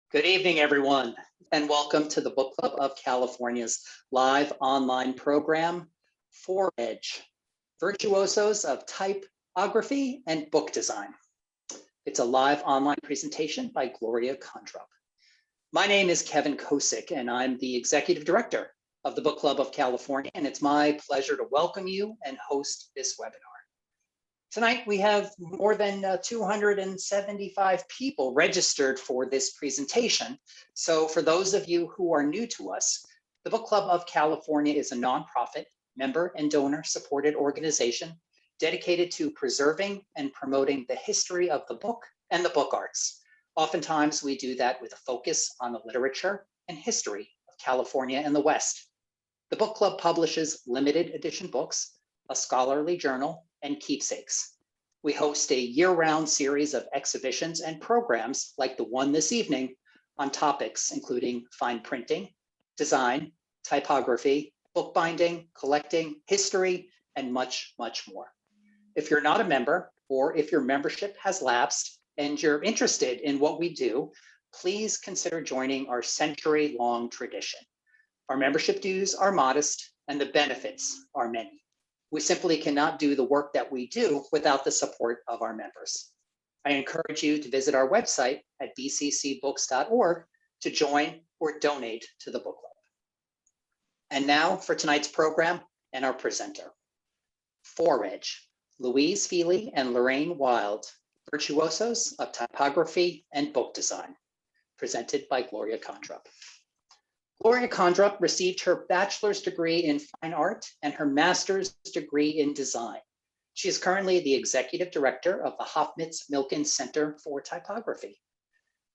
Good evening, everyone, and welcome to the Book Club of California's live online program, Fore-edge, Virtuosos of Typography and Book Design. It's a live online presentation by Gloria Kondrup. My name is Kevin Kosick, and I'm the Executive Director of the Book Club of California, and it's my pleasure to welcome you and host this webinar. Tonight, we have more than 275 people registered for this presentation. So for those of you who are new to us, the Book Club of California is a nonprofit, member and donor supported organization dedicated to preserving and promoting the history of the book and the book arts. Oftentimes, we do that with a focus on the literature and history of California and the West. The Book Club publishes limited edition books, a scholarly journal, and keepsakes. We host a year-round series of exhibitions and programs like the one this evening on topics including fine printing, design, typography, bookbinding, collecting, history, and much, much more. If you're not a member, or if your membership has lapsed and you're interested in what we do, please consider joining our century-long tradition. Our membership dues are modest and the benefits are many. We simply cannot do the work that we do without the support of our members. I encourage you to visit our website at bccbooks.org to join or donate to the book club. And now for tonight's program and our presenter. Fore-edge, Louise Fili and Lorraine Wild, Virtuosos of Typography and Book Design, presented by Gloria Kondrup. Gloria Kondrup received her bachelor's degree in fine art and her master's degree in design. She is currently the executive director of the Milken Center for Typography.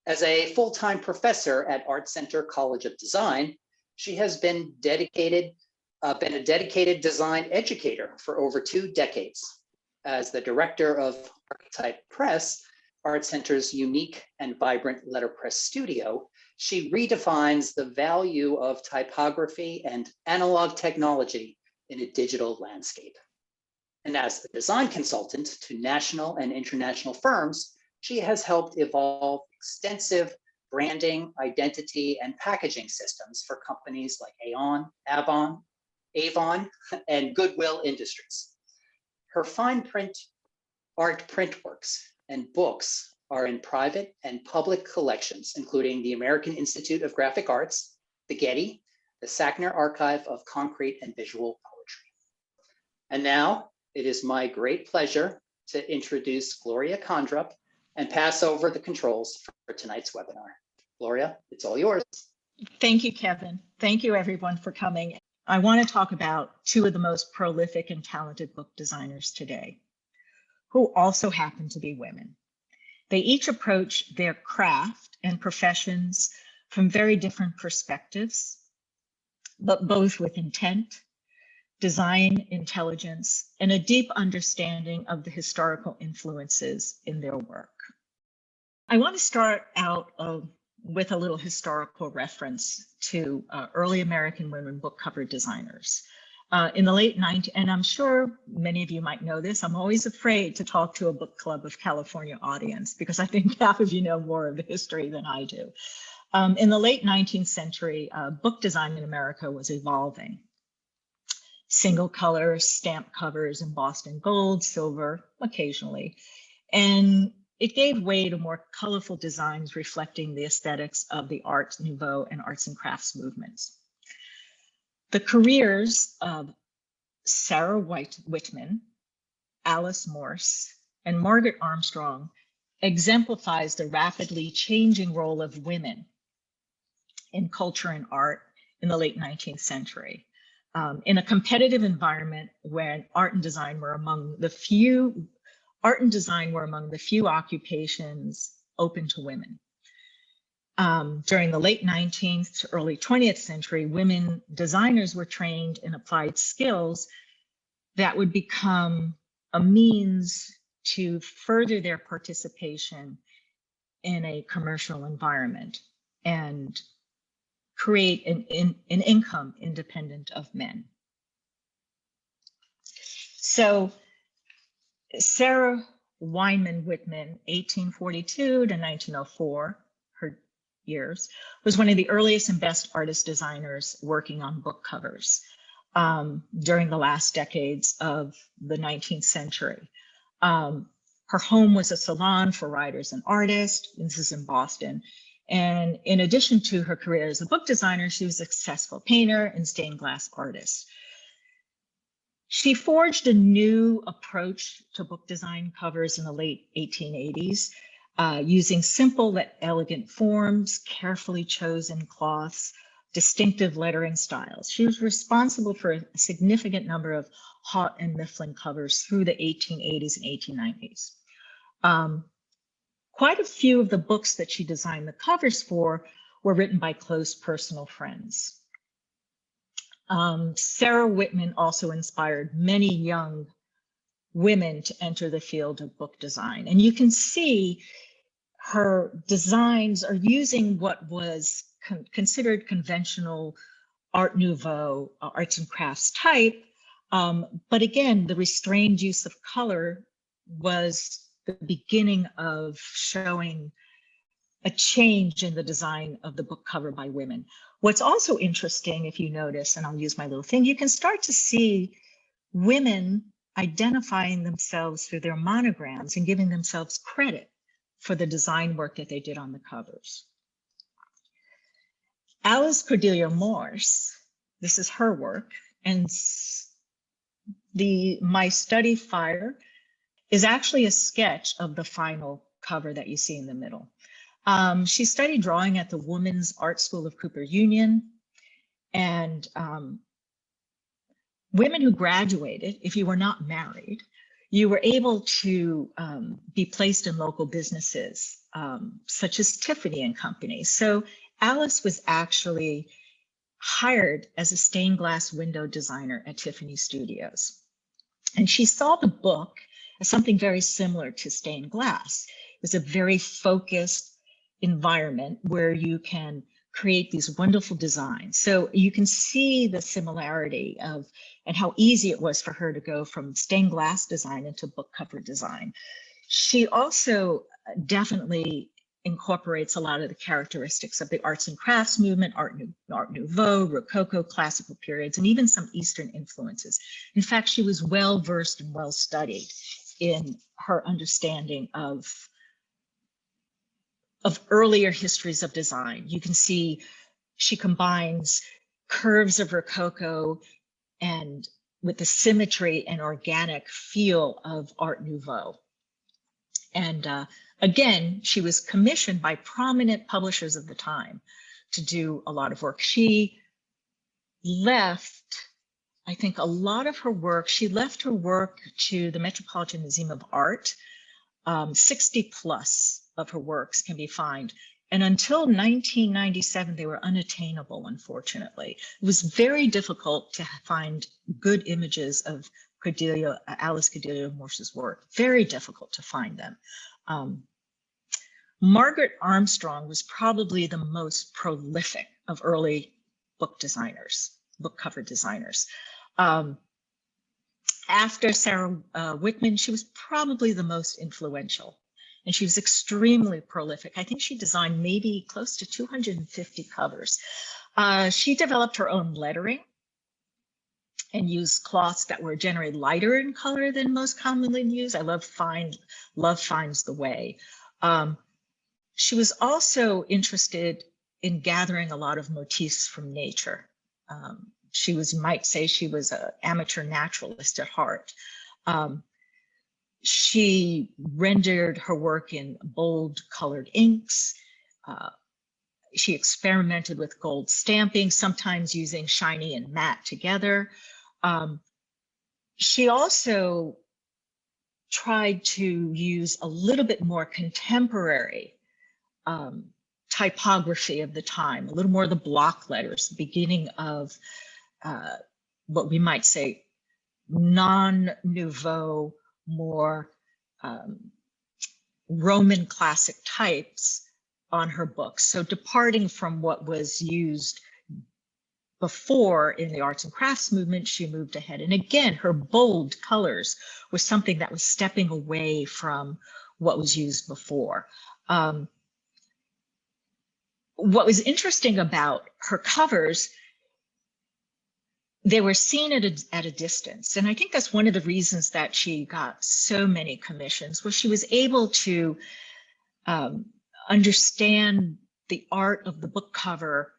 As a full-time professor at Art Center College of Design, she has been a dedicated design educator for over 2 decades. As the director of Archetype Press, Art Center's unique and vibrant letterpress studio, she redefines the value of typography and analog technology in a digital landscape. And as the design consultant to national and international firms, she has helped evolve extensive branding, identity, and packaging systems for companies like Avon, and Goodwill Industries. Her fine print art print works and books are in private and public collections, including the American Institute of Graphic Arts, the Getty, the Sackner Archive of Concrete and Visual Poetry. And now it is my great pleasure to introduce Gloria Kondrup and pass over the controls for tonight's webinar. Gloria, it's all yours. Thank you, Kevin. Thank you, everyone, for coming. I want to talk about 2 of the most prolific and talented book designers today, who also happen to be women. They each approach their craft and professions from very different perspectives, but both with intent, design intelligence, and a deep understanding of the historical influences in their work. I want to start out with a little historical reference to early American women book cover designers. In the late 90s, and I'm sure many of you might know this, I'm always afraid to talk to a Book Club of California audience because I think half of you know more of the history than I do. In the late 19th century, book design in America was evolving. Single color stamp covers embossed in gold, silver, occasionally, and it gave way to more colorful designs reflecting the aesthetics of the Art Nouveau and arts and crafts movements. The careers of Sarah Whitman, Alice Morse, and Margaret Armstrong exemplifies the rapidly changing role of women in culture and art in the late 19th century. In a competitive environment where art and design were among the few occupations open to women. During the late 19th to early 20th century, women designers were trained in applied skills that would become a means to further their participation in a commercial environment and create an income independent of men. So Sarah Wyman Whitman, 1842 to 1904, her years, was one of the earliest and best artist designers working on book covers during the last decades of the 19th century. Her home was a salon for writers and artists. This is in Boston. And in addition to her career as a book designer, she was a successful painter and stained glass artist. She forged a new approach to book design covers in the late 1880s, using simple yet elegant forms, carefully chosen cloths, distinctive lettering styles. She was responsible for a significant number of Haught and Mifflin covers through the 1880s and 1890s. Quite a few of the books that she designed the covers for were written by close personal friends. Sarah Whitman also inspired many young women to enter the field of book design. And you can see her designs are using what was considered conventional Art Nouveau arts and crafts type. But again, the restrained use of color was the beginning of showing a change in the design of the book cover by women. What's also interesting, if you notice, and I'll use my little thing, you can start to see women identifying themselves through their monograms and giving themselves credit for the design work that they did on the covers. Alice Cordelia Morse, this is her work, and My Study Fire is actually a sketch of the final cover that you see in the middle. She studied drawing at the Women's Art School of Cooper Union, and women who graduated, if you were not married, you were able to be placed in local businesses, such as Tiffany and Company. So Alice was actually hired as a stained glass window designer at Tiffany Studios. And she saw the book as something very similar to stained glass. It was a very focused environment where you can create these wonderful designs. So you can see the similarity of and how easy it was for her to go from stained glass design into book cover design. She also definitely incorporates a lot of the characteristics of the arts and crafts movement, Art Nouveau, Rococo, classical periods, and even some Eastern influences. In fact, she was well versed and well studied in her understanding of earlier histories of design. You can see she combines curves of Rococo and with the symmetry and organic feel of Art Nouveau. And again, she was commissioned by prominent publishers of the time to do a lot of work. She left, I think, a lot of her work. She left her work to the Metropolitan Museum of Art. 60 plus of her works can be found. And until 1997, they were unattainable, unfortunately. It was very difficult to find good images of Alice Cordelia Morse's work. Very difficult to find them. Margaret Armstrong was probably the most prolific of early book designers, book cover designers. After Sarah Whitman, she was probably the most influential, and she was extremely prolific. I think she designed maybe close to 250 covers. She developed her own lettering and used cloths that were generally lighter in color than most commonly used. Love finds the way. She was also interested in gathering a lot of motifs from nature. She was, you might say, she was an amateur naturalist at heart. She rendered her work in bold colored inks. She experimented with gold stamping, sometimes using shiny and matte together. She also tried to use a little bit more contemporary typography of the time, a little more of the block letters, the beginning of what we might say non-nouveau, more Roman classic types on her books. So departing from what was used before in the arts and crafts movement, she moved ahead. And again, her bold colors was something that was stepping away from what was used before. what was interesting about her covers, they were seen at a distance. And I think that's one of the reasons that she got so many commissions, was she was able to understand the art of the book cover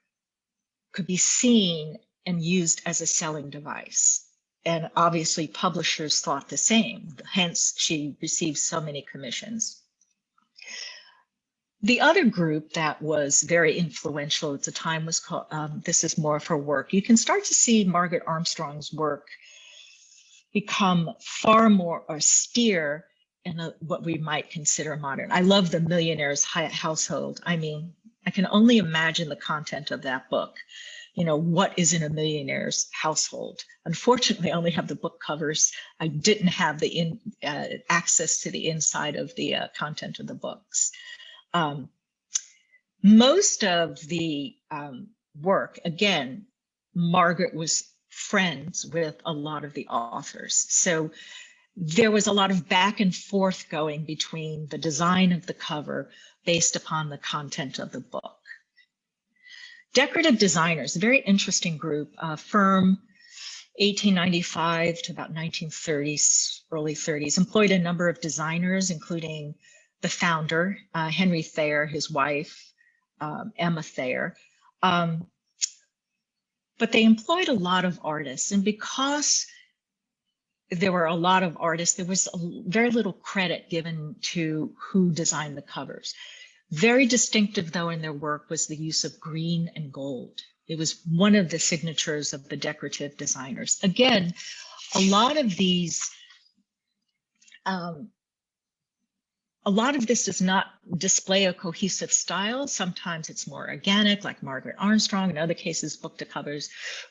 could be seen and used as a selling device. And obviously publishers thought the same, hence she received so many commissions. The other group that was very influential at the time was called, this is more of her work. You can start to see Margaret Armstrong's work become far more austere in what we might consider modern. I love The Millionaire's Household. I mean, I can only imagine the content of that book. You know, what is in a millionaire's household? Unfortunately, I only have the book covers. I didn't have the access to the inside of the content of the books. Most of the work, again, Margaret was friends with a lot of the authors. So there was a lot of back and forth going between the design of the cover based upon the content of the book. Decorative designers, a very interesting group, firm 1895 to about 1930s, early 30s, employed a number of designers, including the founder, Henry Thayer, his wife, Emma Thayer. But they employed a lot of artists, and because there were a lot of artists, there was very little credit given to who designed the covers. Very distinctive, though, in their work was the use of green and gold. It was one of the signatures of the decorative designers. Again, a lot of these, a lot of this does not display a cohesive style. Sometimes it's more organic, like Margaret Armstrong. In other cases,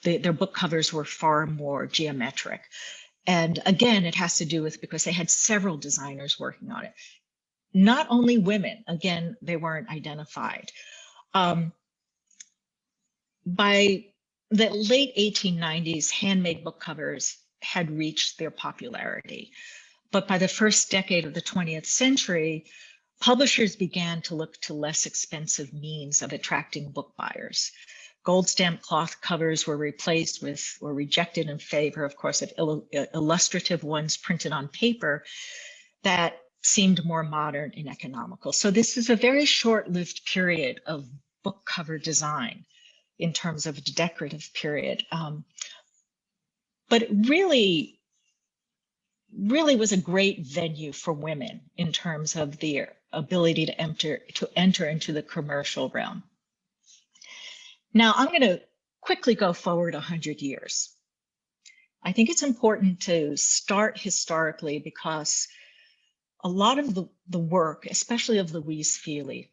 their book covers were far more geometric. And again, it has to do with because they had several designers working on it. Not only women, again, they weren't identified. By the late 1890s, handmade book covers had reached their popularity. But by the first decade of the 20th century, publishers began to look to less expensive means of attracting book buyers. Gold stamped cloth covers were rejected in favor, of course, of illustrative ones printed on paper that seemed more modern and economical. So this is a very short-lived period of book cover design in terms of a decorative period. But it really was a great venue for women in terms of their ability to enter into the commercial realm. Now, I'm going to quickly go forward 100 years. I think it's important to start historically because a lot of the work, especially of Louise Fili,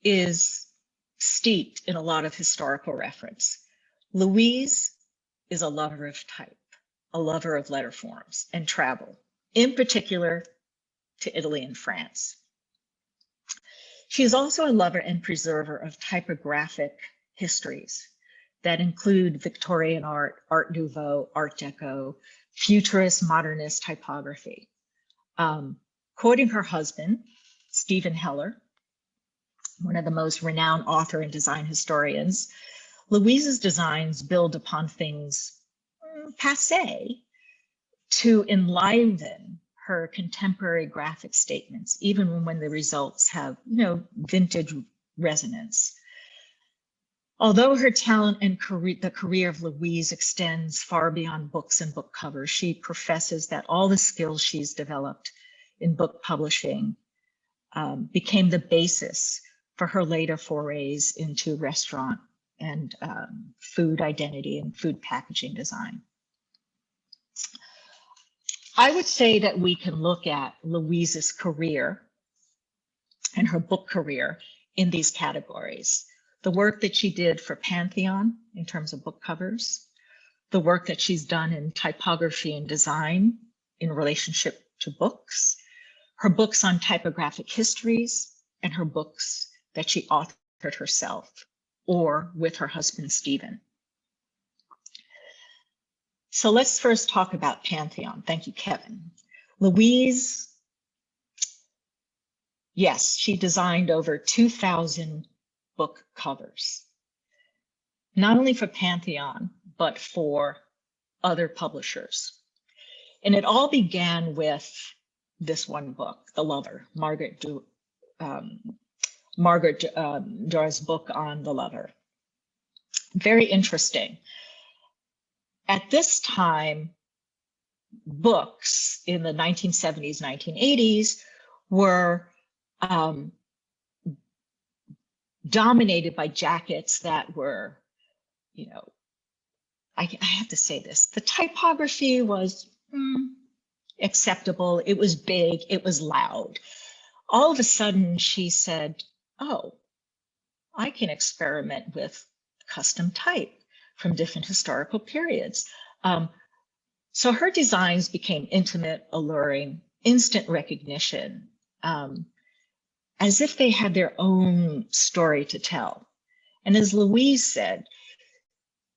is steeped in a lot of historical reference. Louise is a lover of type, a lover of letter forms and travel, in particular to Italy and France. She is also a lover and preserver of typographic histories that include Victorian art, Art Nouveau, Art Deco, futurist, modernist typography. Quoting her husband, Stephen Heller, one of the most renowned author and design historians, Louise's designs build upon things passé to enliven her contemporary graphic statements, even when the results have, vintage resonance. Although her talent and the career of Louise extends far beyond books and book covers, she professes that all the skills she's developed in book publishing became the basis for her later forays into restaurant and food identity and food packaging design. I would say that we can look at Louise's career and her book career in these categories. The work that she did for Pantheon in terms of book covers, the work that she's done in typography and design in relationship to books, her books on typographic histories, and her books that she authored herself or with her husband, Stephen. So let's first talk about Pantheon. Thank you, Kevin. Louise Yes, she designed over 2,000 book covers, not only for Pantheon, but for other publishers. And it all began with this one book, The Lover, Margaret Duras' book on The Lover. Very interesting. At this time, books in the 1970s, 1980s were dominated by jackets that were, you know, I have to say this, the typography was acceptable. It was big, it was loud. All of a sudden she said, oh, I can experiment with custom type from different historical periods. So her designs became intimate, alluring, instant recognition, as if they had their own story to tell. And as Louise said,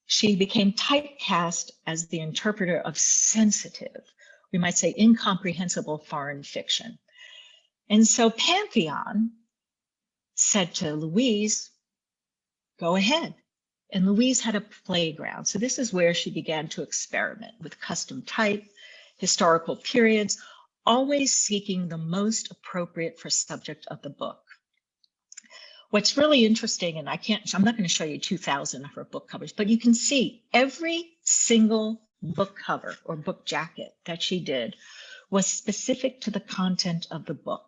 she became typecast as the interpreter of sensitive, we might say incomprehensible foreign fiction. And so Pantheon said to Louise, go ahead. And Louise had a playground. So this is where she began to experiment with custom type, historical periods, always seeking the most appropriate for subject of the book. What's really interesting, and I'm not going to show you 2,000 of her book covers, but you can see every single book cover or book jacket that she did was specific to the content of the book.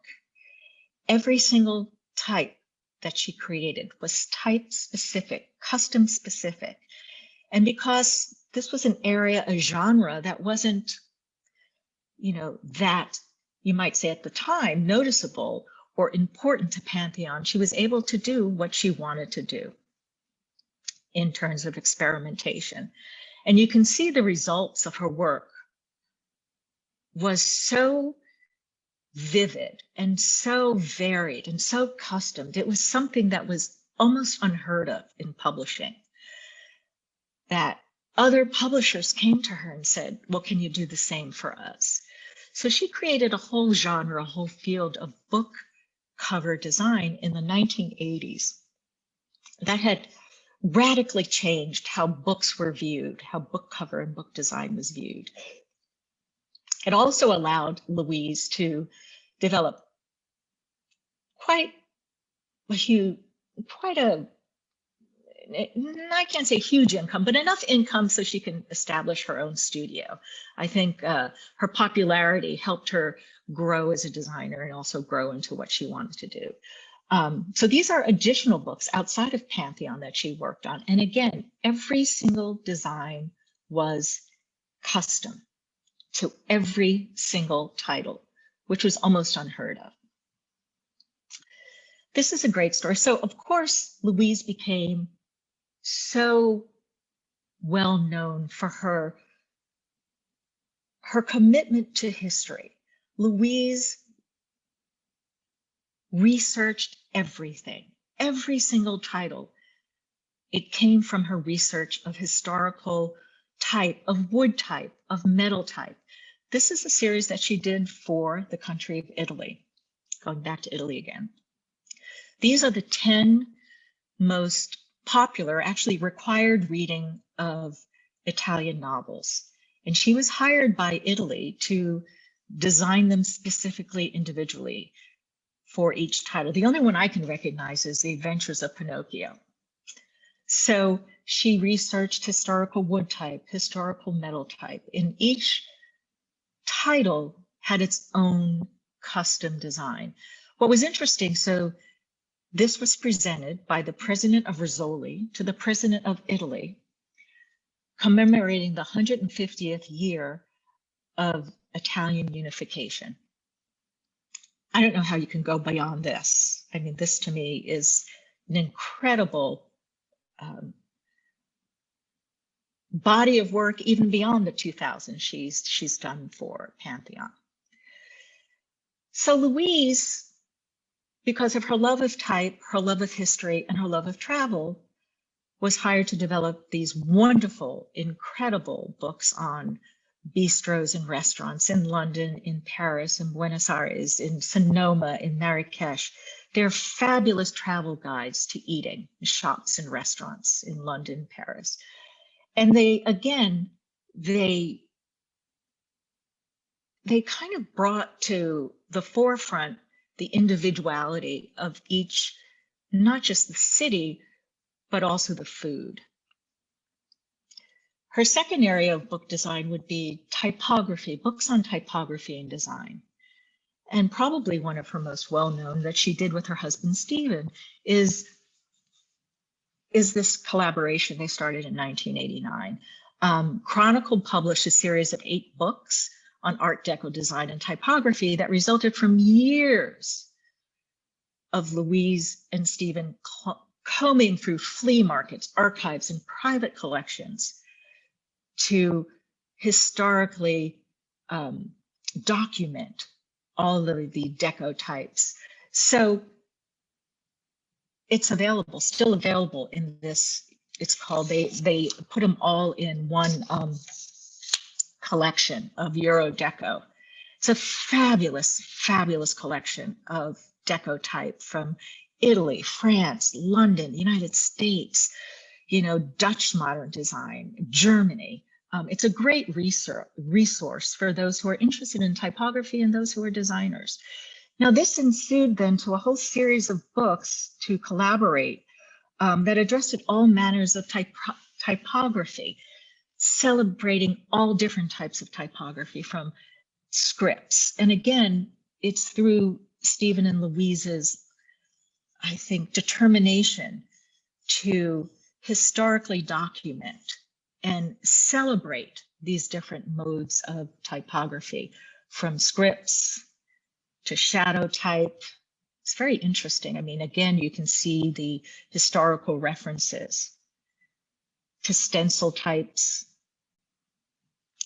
Every single type that she created was type specific, custom specific. And because this was an area, a genre that wasn't, you know, that you might say at the time noticeable or important to Pantheon, she was able to do what she wanted to do in terms of experimentation. And you can see the results of her work was so vivid and so varied and so customed. It was something that was almost unheard of in publishing, that other publishers came to her and said, well, can you do the same for us? So she created a whole genre, a whole field of book cover design in the 1980s that had radically changed how books were viewed, how book cover and book design was viewed. It also allowed Louise to develop quite a, I can't say huge income, but enough income so she can establish her own studio. I think her popularity helped her grow as a designer and also grow into what she wanted to do. So these are additional books outside of Pantheon that she worked on. And again, every single design was custom to every single title, which was almost unheard of. This is a great story. So of course, Louise became so well known for her commitment to history. Louise researched everything, every single title. It came from her research of historical type, of wood type, of metal type. This is a series that she did for the country of Italy, going back to Italy again. These are the 10 most popular, actually required reading of Italian novels. And she was hired by Italy to design them specifically individually for each title. The only one I can recognize is The Adventures of Pinocchio. So she researched historical wood type, historical metal type, and each title had its own custom design. What was interesting, so this was presented by the president of Rizzoli to the president of Italy, commemorating the 150th year of Italian unification. I don't know how you can go beyond this. I mean, this to me is an incredible body of work, even beyond the 2000 she's done for Pantheon. So Louise, because of her love of type, her love of history, and her love of travel, was hired to develop these wonderful, incredible books on bistros and restaurants in London, in Paris, in Buenos Aires, in Sonoma, in Marrakesh. They're fabulous travel guides to eating, shops and restaurants in London, Paris. And they, again, they kind of brought to the forefront the individuality of each, not just the city, but also the food. Her second area of book design would be typography, books on typography and design. And probably one of her most well-known that she did with her husband, Stephen, is this collaboration they started in 1989. Chronicle published a series of 8 books on Art Deco design and typography that resulted from years of Louise and Stephen combing through flea markets, archives, and private collections to historically document all of the deco types. So it's available, still available in this, it's called, they put them all in one collection of Euro Deco. It's a fabulous, fabulous collection of deco type from Italy, France, London, United States, you know, Dutch modern design, Germany. It's a great resource for those who are interested in typography and those who are designers. Now, this ensued then to a whole series of books to collaborate that addressed all manners of typography, celebrating all different types of typography from scripts. And again, it's through Stephen and Louise's, I think, determination to historically document and celebrate these different modes of typography, from scripts to shadow type. It's very interesting. I mean, again, you can see the historical references to stencil types,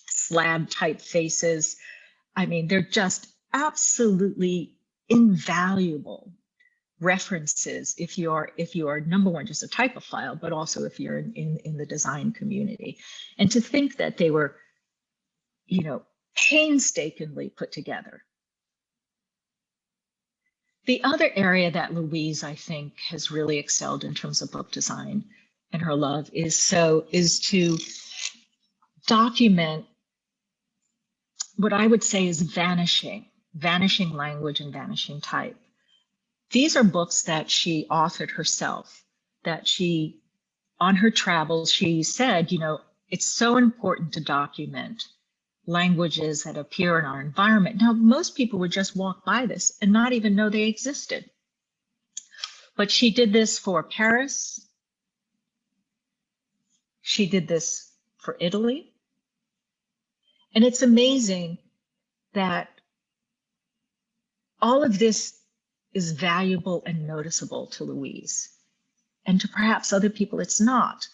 slab typefaces. I mean, they're just absolutely invaluable references if you are number one, just a typophile, but also if you're in the design community. And to think that they were, you know, painstakingly put together. The other area that Louise, I think, has really excelled in terms of book design and her love is to document what I would say is vanishing language and vanishing type. These are books that she authored herself, that she, on her travels, she said, you know, it's so important to document languages that appear in our environment. Now, most people would just walk by this and not even know they existed. But she did this for Paris. She did this for Italy. And it's amazing that all of this is valuable and noticeable to Louise. And to perhaps other people it's not.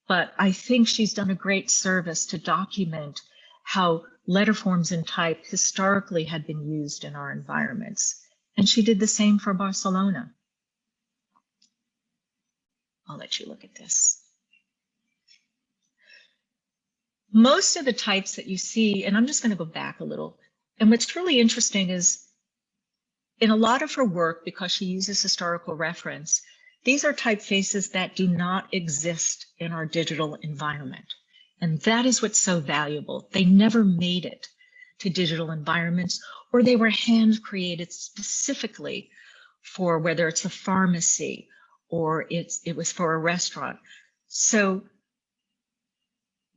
But I think she's done a great service to document how letter forms and type historically had been used in our environments. And she did the same for Barcelona. I'll let you look at this. Most of the types that you see, and I'm just going to go back a little, and what's really interesting is in a lot of her work, because she uses historical reference, these are typefaces that do not exist in our digital environment. And that is what's so valuable. They never made it to digital environments, or they were hand created specifically for whether it's a pharmacy or it was for a restaurant. So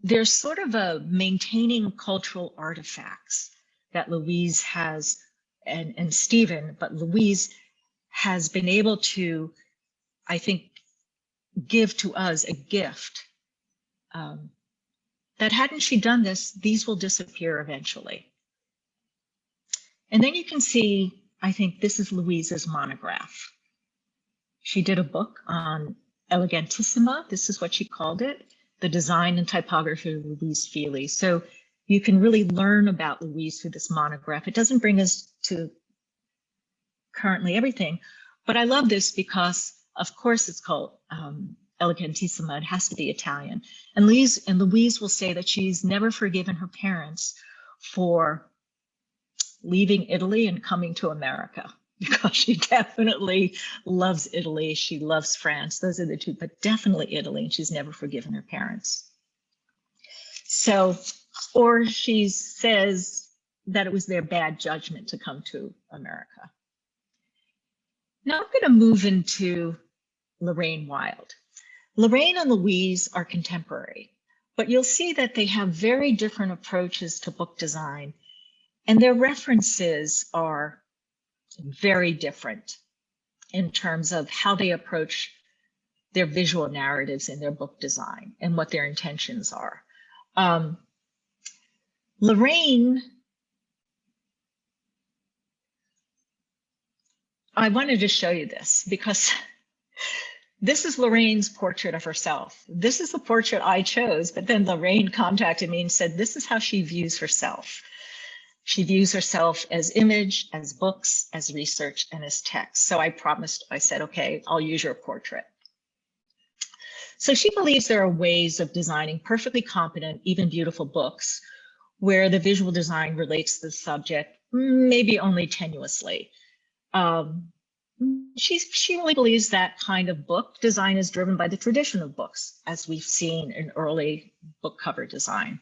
there's sort of a maintaining cultural artifacts that Louise has, and Stephen, but Louise has been able to, I think, give to us a gift. That hadn't she done this, these will disappear eventually. And then you can see, I think this is Louise's monograph. She did a book on Elegantissima. This is what she called it, the design and typography of Louise Fili. So you can really learn about Louise through this monograph. It doesn't bring us to currently everything, but I love this because, of course, it's called elegantissima, it has to be Italian. And Louise will say that she's never forgiven her parents for leaving Italy and coming to America, because she definitely loves Italy. She loves France. Those are the two, but definitely Italy. And she's never forgiven her parents. So, or she says that it was their bad judgment to come to America. Now I'm going to move into Lorraine Wild. Lorraine and Louise are contemporary, but you'll see that they have very different approaches to book design, and their references are very different in terms of how they approach their visual narratives in their book design and what their intentions are. Lorraine, I wanted to show you this because this is Lorraine's portrait of herself. This is the portrait I chose, but then Lorraine contacted me and said, this is how she views herself. She views herself as image, as books, as research, and as text. So I said, okay, I'll use your portrait. So she believes there are ways of designing perfectly competent, even beautiful books where the visual design relates to the subject, maybe only tenuously. She really believes that kind of book design is driven by the tradition of books, as we've seen in early book cover design.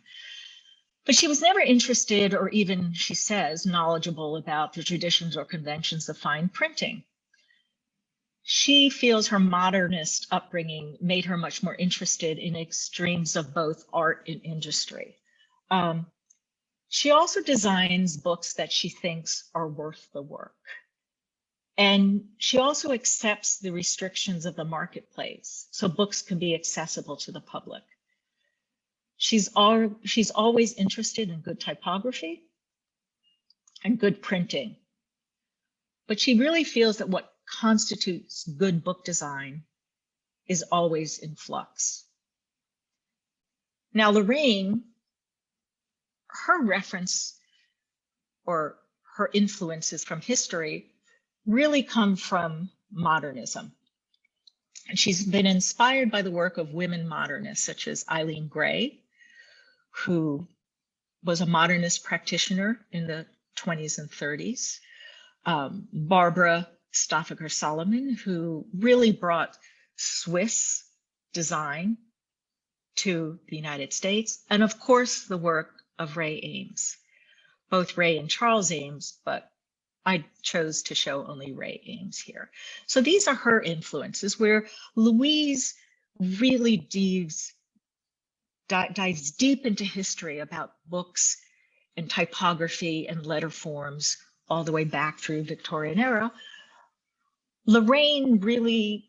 But she was never interested, or even, she says, knowledgeable about the traditions or conventions of fine printing. She feels her modernist upbringing made her much more interested in extremes of both art and industry. She also designs books that she thinks are worth the work. And she also accepts the restrictions of the marketplace, so books can be accessible to the public. She's always interested in good typography and good printing, but she really feels that what constitutes good book design is always in flux. Now, Lorraine, her reference or her influences from history really come from modernism. And she's been inspired by the work of women modernists, such as Eileen Gray, who was a modernist practitioner in the 20s and 30s. Barbara Stoffaker-Solomon, who really brought Swiss design to the United States. And of course, the work of Ray Ames, both Ray and Charles Ames, but I chose to show only Ray Ames here. So these are her influences, where Louise really dives deep into history about books and typography and letter forms all the way back through Victorian era. Lorraine really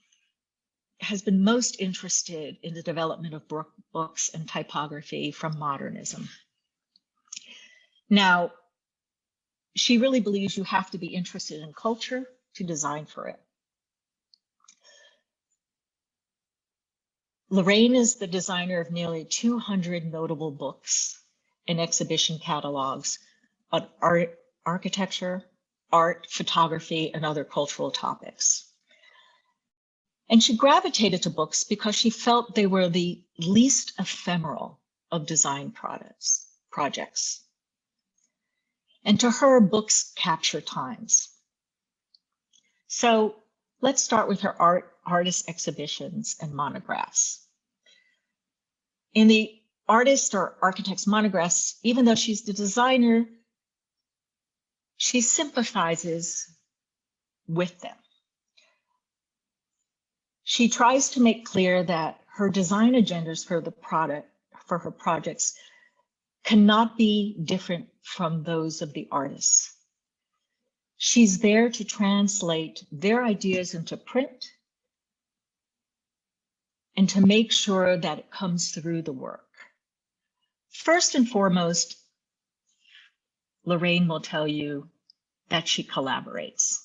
has been most interested in the development of books and typography from modernism. Now, she really believes you have to be interested in culture to design for it. Lorraine is the designer of nearly 200 notable books and exhibition catalogs on art, architecture, art, photography, and other cultural topics. And she gravitated to books because she felt they were the least ephemeral of design projects. And to her, books capture times. So let's start with her artist exhibitions and monographs. In the artist or architect's monographs, even though she's the designer, she sympathizes with them. She tries to make clear that her design agendas for her projects cannot be different from those of the artists. She's there to translate their ideas into print and to make sure that it comes through the work. First and foremost, Lorraine will tell you that she collaborates.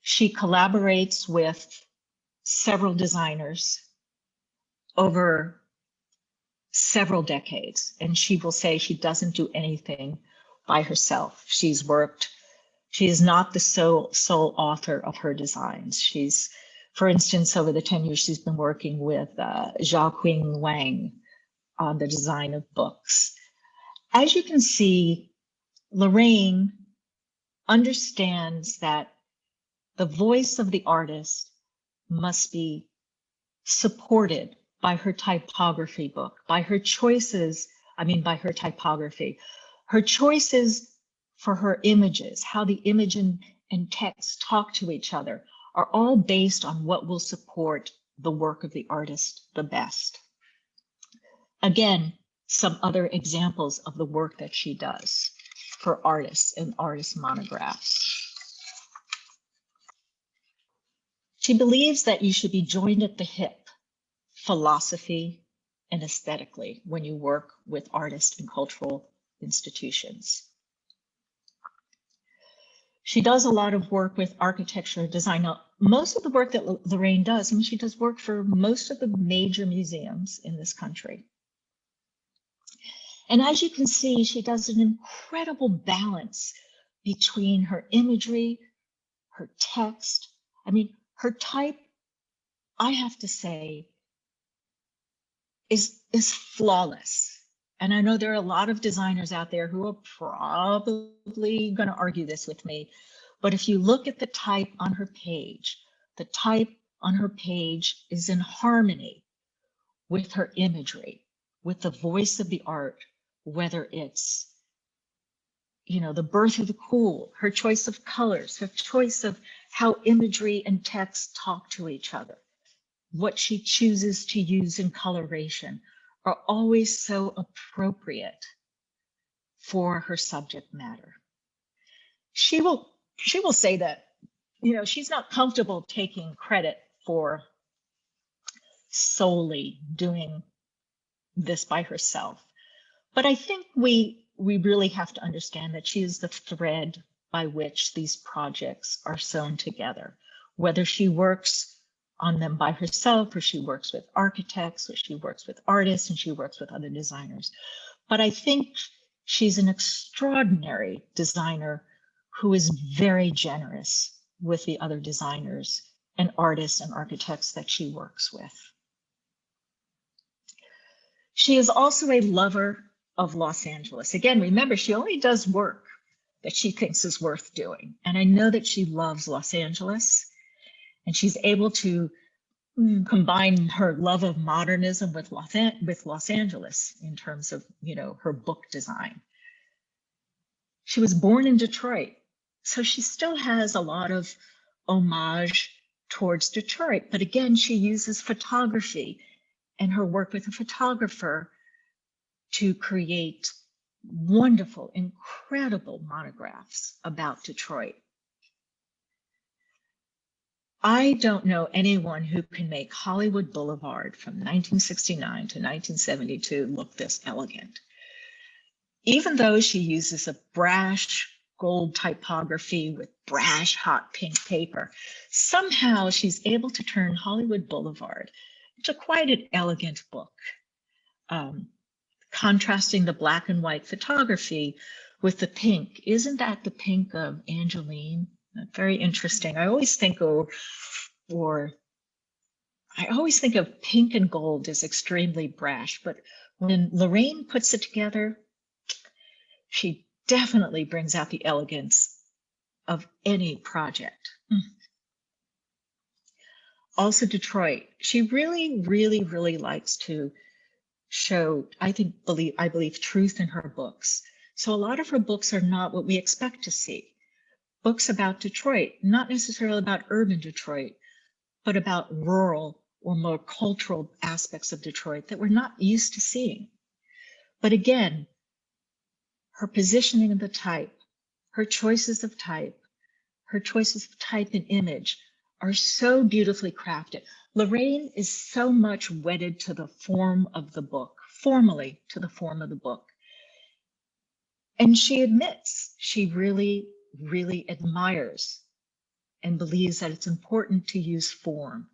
She collaborates with several designers over several decades, and she will say she doesn't do anything by herself. She is not the sole author of her designs. She's For instance, over the 10 years, she's been working with Xiaoqing Wang on the design of books. As you can see, Lorraine understands that the voice of the artist must be supported by her typography book, by her choices, by her typography. Her choices for her images, how the image and text talk to each other, are all based on what will support the work of the artist the best. Again, some other examples of the work that she does for artists and artist monographs. She believes that you should be joined at the hip, philosophy and aesthetically, when you work with artists and cultural institutions. She does a lot of work with architecture and design. Now, most of the work that Lorraine does, she does work for most of the major museums in this country. And as you can see, she does an incredible balance between her imagery, her text. Her type, I have to say, is flawless. And I know there are a lot of designers out there who are probably going to argue this with me. But if you look at the type on her page, the type on her page is in harmony with her imagery, with the voice of the art, whether it's, the birth of the cool, her choice of colors, her choice of how imagery and text talk to each other, what she chooses to use in coloration, are always so appropriate for her subject matter. She will say that, she's not comfortable taking credit for solely doing this by herself. But I think we really have to understand that she is the thread by which these projects are sewn together, whether she works on them by herself, or she works with architects, or she works with artists, and she works with other designers. But I think she's an extraordinary designer who is very generous with the other designers and artists and architects that she works with. She is also a lover of Los Angeles. Again, remember, she only does work that she thinks is worth doing. And I know that she loves Los Angeles, and she's able to combine her love of modernism with Los Angeles in terms of, her book design. She was born in Detroit, so she still has a lot of homage towards Detroit. But again, she uses photography and her work with a photographer to create wonderful, incredible monographs about Detroit. I don't know anyone who can make Hollywood Boulevard from 1969 to 1972 look this elegant. Even though she uses a brash gold typography with brash hot pink paper, somehow she's able to turn Hollywood Boulevard into quite an elegant book. Contrasting the black and white photography with the pink. Isn't that the pink of Angeline? Very interesting. I always think of pink and gold as extremely brash, but when Lorraine puts it together, she definitely brings out the elegance of any project. Also Detroit. She really, really, really likes to show, I believe truth in her books. So a lot of her books are not what we expect to see. Books about Detroit, not necessarily about urban Detroit, but about rural or more cultural aspects of Detroit that we're not used to seeing. But again, her positioning of the type, her choices of type and image are so beautifully crafted. Lorraine is so much wedded to the form of the book, formally to the form of the book. And she admits she really, really admires and believes that it's important to use form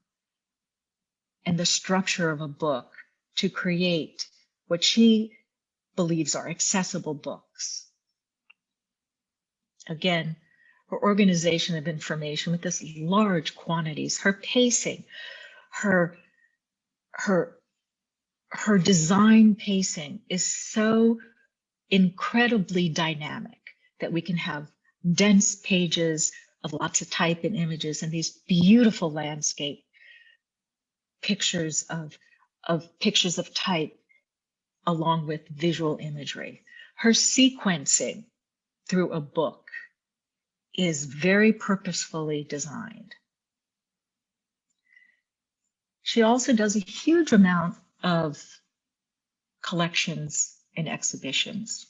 and the structure of a book to create what she believes are accessible books. Again, her organization of information with this large quantities, her pacing, her design pacing is so incredibly dynamic that we can have dense pages of lots of type and images and these beautiful landscape pictures of type along with visual imagery. Her sequencing through a book is very purposefully designed. She also does a huge amount of collections and exhibitions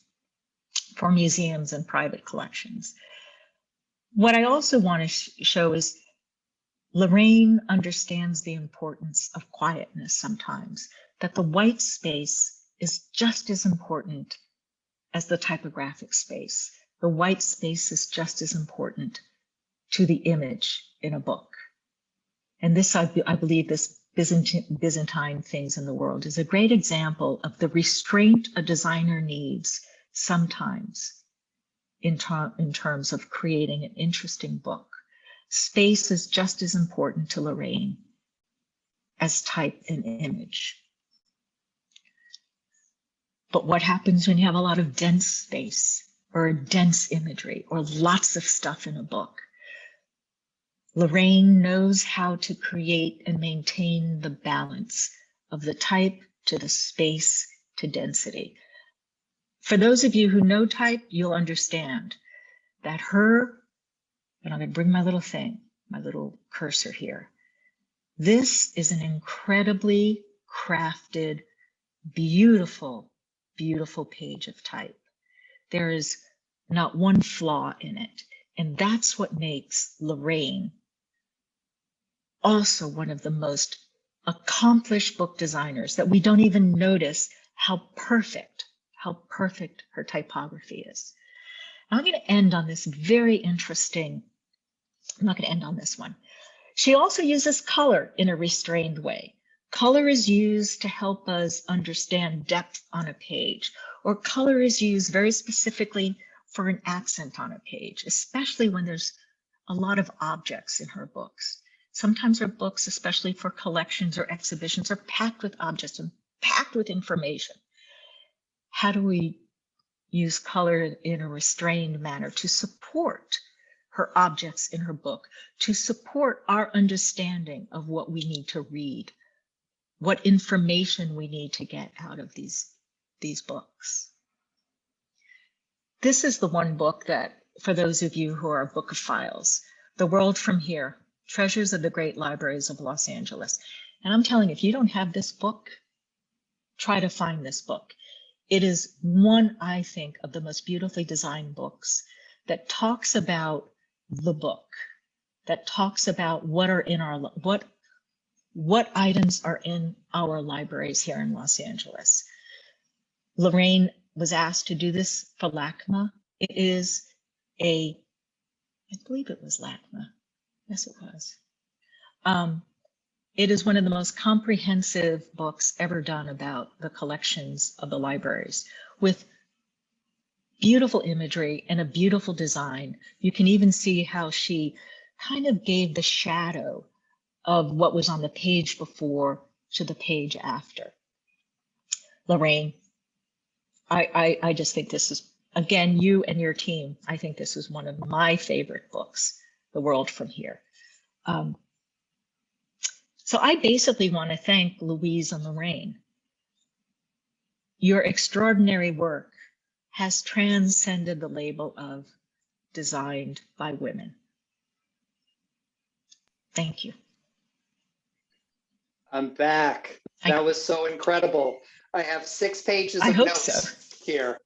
for museums and private collections. What I also want to show is Lorraine understands the importance of quietness sometimes, that the white space is just as important as the typographic space. The white space is just as important to the image in a book. And this, I believe, this Byzantine things in the world is a great example of the restraint a designer needs sometimes in terms of creating an interesting book. Space is just as important to Lorraine as type and image. But what happens when you have a lot of dense space or dense imagery or lots of stuff in a book? Lorraine knows how to create and maintain the balance of the type to the space to density. For those of you who know type, you'll understand that and I'm going to bring my little thing, my little cursor here. This is an incredibly crafted, beautiful, beautiful page of type. There is not one flaw in it. And that's what makes Lorraine also one of the most accomplished book designers, that we don't even notice how perfect her typography is. Now I'm going to end on this very interesting, I'm not going to end on this one. She also uses color in a restrained way. Color is used to help us understand depth on a page, or color is used very specifically for an accent on a page, especially when there's a lot of objects in her books. Sometimes her books, especially for collections or exhibitions, are packed with objects and packed with information. How do we use color in a restrained manner to support her objects in her book, to support our understanding of what we need to read, what information we need to get out of these books? This is the one book that, for those of you who are bookophiles, The World from Here, Treasures of the Great Libraries of Los Angeles. And I'm telling you, if you don't have this book, try to find this book. It is one, I think, of the most beautifully designed books that talks about the book, that talks about what are in our, what items are in our libraries here in Los Angeles. Lorraine was asked to do this for LACMA. It is I believe it was LACMA. Yes, it was. It is one of the most comprehensive books ever done about the collections of the libraries, with beautiful imagery and a beautiful design. You can even see how she kind of gave the shadow of what was on the page before to the page after. Lorraine, I just think this is, again, you and your team, I think this is one of my favorite books, The World from Here. So I basically want to thank Louise and Lorraine. Your extraordinary work has transcended the label of designed by women. Thank you. I'm back. That was so incredible. I have 6 pages of notes here.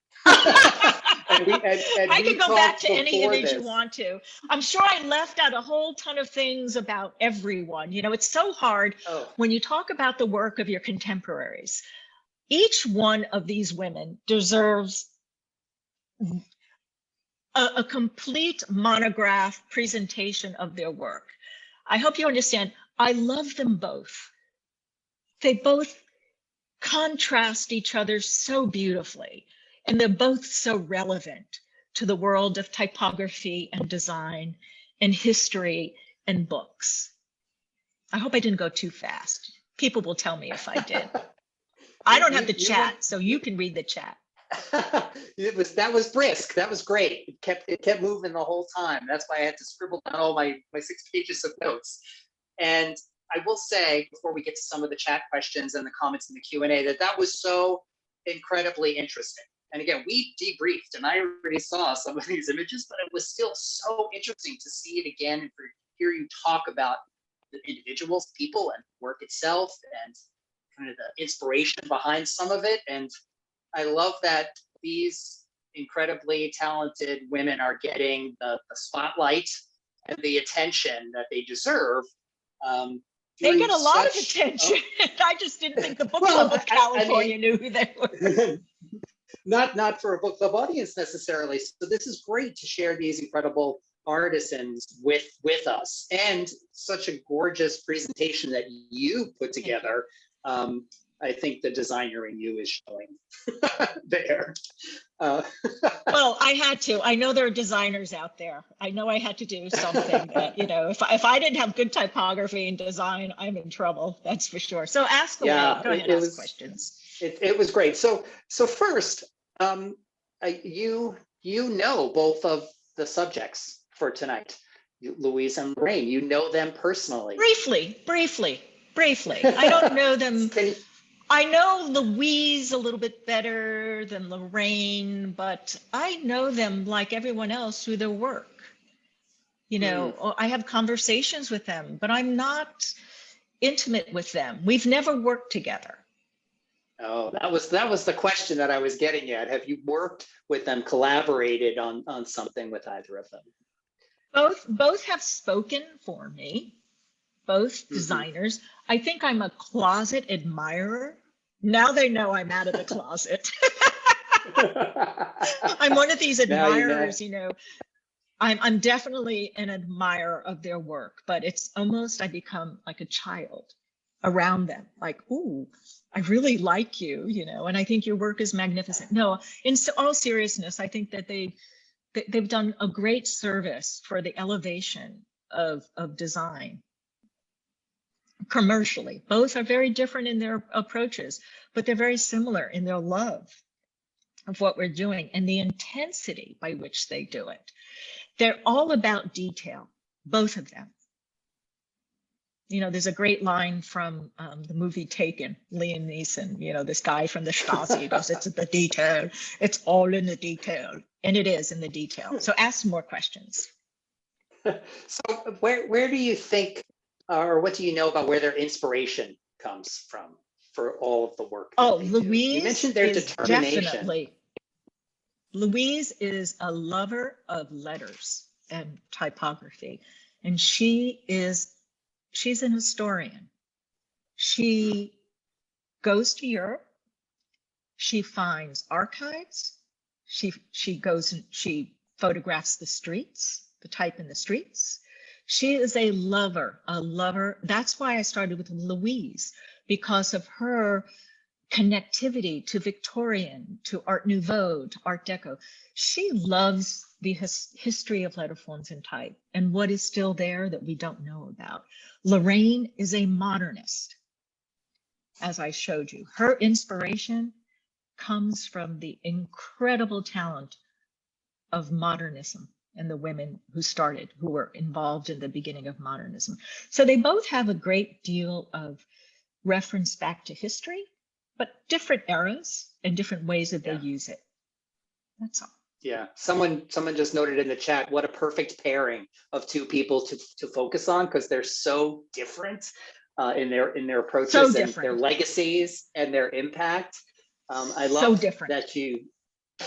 I can go back to any image you want to. I'm sure I left out a whole ton of things about everyone. You know, it's so hard when you talk about the work of your contemporaries. Each one of these women deserves a complete monograph presentation of their work. I hope you understand, I love them both. They both contrast each other so beautifully, and they're both so relevant to the world of typography and design and history and books. I hope I didn't go too fast. People will tell me if I did. I don't have the chat, so you can read the chat. That was brisk. That was great. It kept moving the whole time. That's why I had to scribble down all my 6 pages of notes. And I will say, before we get to some of the chat questions and the comments in the Q&A, that was so incredibly interesting. And again, we debriefed, and I already saw some of these images, but it was still so interesting to see it again and hear you talk about the individuals, people, and work itself, and kind of the inspiration behind some of it. And I love that these incredibly talented women are getting the spotlight and the attention that they deserve. They get a lot of attention. I just didn't think the Book Club of California knew who they were. Not for a book club audience necessarily. So this is great to share these incredible artisans with us, and such a gorgeous presentation that you put together. I think the designer in you is showing there. Well, I had to. I know there are designers out there. I know I had to do something that, if I didn't have good typography and design, I'm in trouble. That's for sure. So ask away. Go ahead, ask questions. It was great. So first, you know both of the subjects for tonight, Louise and Lorraine. You know them personally. Briefly. I don't know them. I know Louise a little bit better than Lorraine, but I know them like everyone else through their work. I have conversations with them, but I'm not intimate with them. We've never worked together. Oh, that was the question that I was getting at. Have you worked with them, collaborated on something with either of them? Both have spoken for me, both designers. I think I'm a closet admirer. Now they know I'm out of the closet. I'm one of these admirers, I'm definitely an admirer of their work, but it's almost, I become like a child around them, like, ooh, I really like you, and I think your work is magnificent. No, in all seriousness, I think that they've done a great service for the elevation of design. Commercially, both are very different in their approaches, but they're very similar in their love of what we're doing and the intensity by which they do it. They're all about detail, both of them. There's a great line from the movie Taken, Liam Neeson, this guy from the Stasi goes, it's the detail, it's all in the detail. And it is in the detail. So ask some more questions. So where do you think, or what do you know about where their inspiration comes from for all of the work? Louise, you mentioned their determination. Definitely. Louise is a lover of letters and typography, and she's an historian. She goes to Europe. She finds archives. She goes and she photographs the streets, the type in the streets. She is a lover. That's why I started with Louise, because of her connectivity to Victorian, to Art Nouveau, to Art Deco. She loves the history of letterforms and type and what is still there that we don't know about. Lorraine is a modernist, as I showed you. Her inspiration comes from the incredible talent of modernism and the women who were involved in the beginning of modernism. So they both have a great deal of reference back to history, but different eras and different ways that they use it. That's all. Yeah, someone just noted in the chat, what a perfect pairing of two people to focus on, because they're so different in their approaches and their legacies and their impact. I love that you.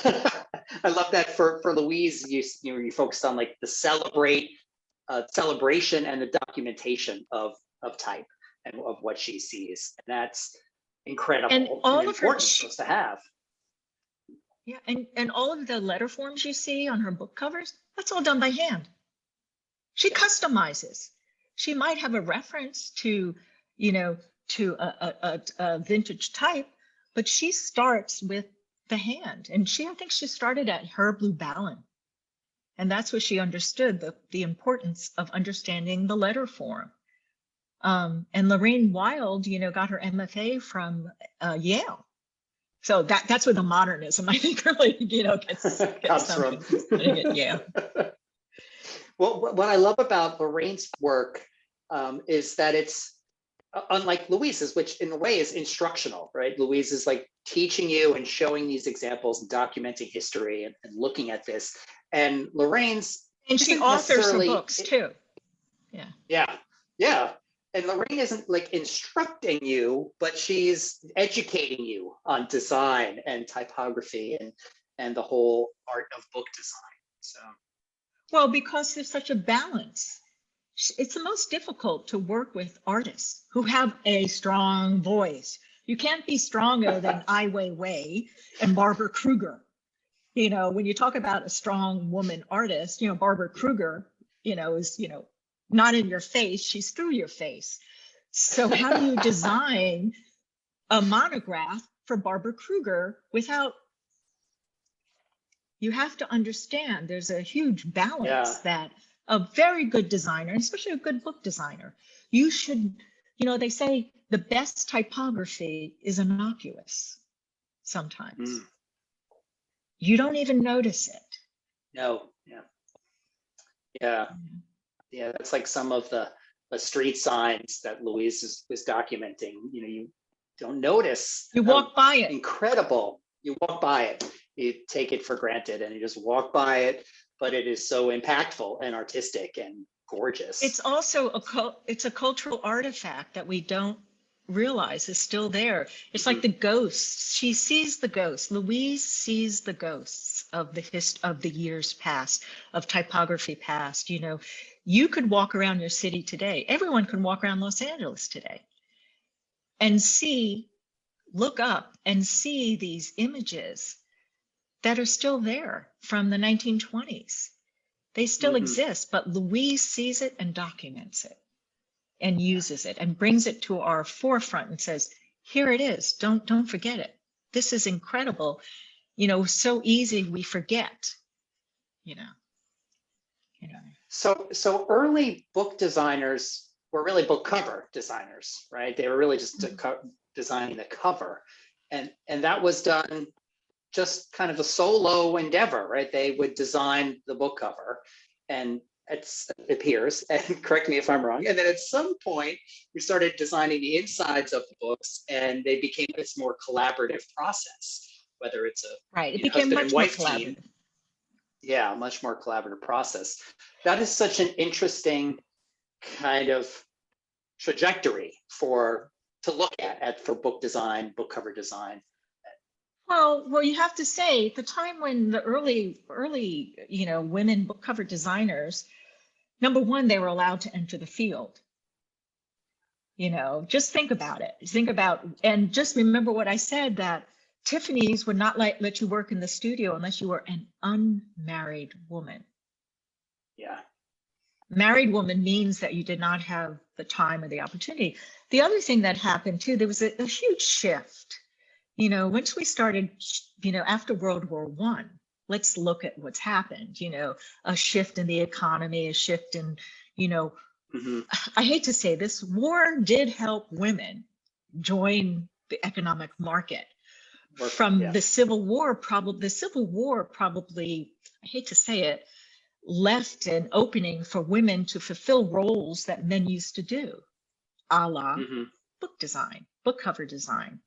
I love that for Louise, you focused on like the celebration and the documentation of type and of what she sees, and that's incredible and all and of important her for us to have. Yeah, and all of the letter forms you see on her book covers, that's all done by hand. She customizes. She might have a reference to a vintage type, but she starts with the hand. And I think she started at Herb Llewellyn And that's what she understood, the importance of understanding the letter form. And Lorraine Wild, got her MFA from Yale. So that's where the modernism, I think, really, gets comes from. Yeah. Well, what I love about Lorraine's work is that it's unlike Louise's, which in a way is instructional, right? Louise is like teaching you and showing these examples and documenting history and looking at this. And Lorraine's, and she authors her books too. Yeah. And Lorraine isn't like instructing you, but she's educating you on design and typography and the whole art of book design. So, well, because there's such a balance. It's the most difficult to work with artists who have a strong voice. You can't be stronger than Ai Weiwei and Barbara Kruger. When you talk about a strong woman artist, Barbara Kruger, is, not in your face, she's through your face. So how do you design a monograph for Barbara Kruger without, you have to understand there's a huge balance that a very good designer, especially a good book designer, you should, they say the best typography is innocuous sometimes. You don't even notice it. No, yeah. That's like some of the street signs that Louise was documenting. You don't notice. You walk by it. Incredible. You walk by it. You take it for granted and you just walk by it, but it is so impactful and artistic and gorgeous. It's also it's a cultural artifact that we don't realize is still there. It's like the ghosts. She sees the ghosts. Louise sees the ghosts of the years past, of typography past. You could walk around your city today. Everyone can walk around Los Angeles today and look up and see these images that are still there from the 1920s. They still exist, but Louise sees it and documents it and uses it and brings it to our forefront and says, here it is, don't forget it. This is incredible. So easy we forget, So early book designers were really book cover designers, right? They were really just designing the cover. And that was done just kind of a solo endeavor, right? They would design the book cover, and it appears, and correct me if I'm wrong, and then at some point we started designing the insides of the books, and they became this more collaborative process, whether it's it became much more collaborative. Yeah, much more collaborative process. That is such an interesting kind of trajectory to look at for book design, book cover design. Well, you have to say at the time when the early, women book cover designers, number one, they were allowed to enter the field. Just think about it. And just remember what I said, that Tiffany's would not let you work in the studio unless you were an unmarried woman. Yeah. Married woman means that you did not have the time or the opportunity. The other thing that happened too, there was a huge shift. Once we started, after World War I, let's look at what's happened, a shift in the economy, a shift in, I hate to say this, war did help women join the economic market. The Civil War probably, I hate to say it, left an opening for women to fulfill roles that men used to do, a la book design, book cover design.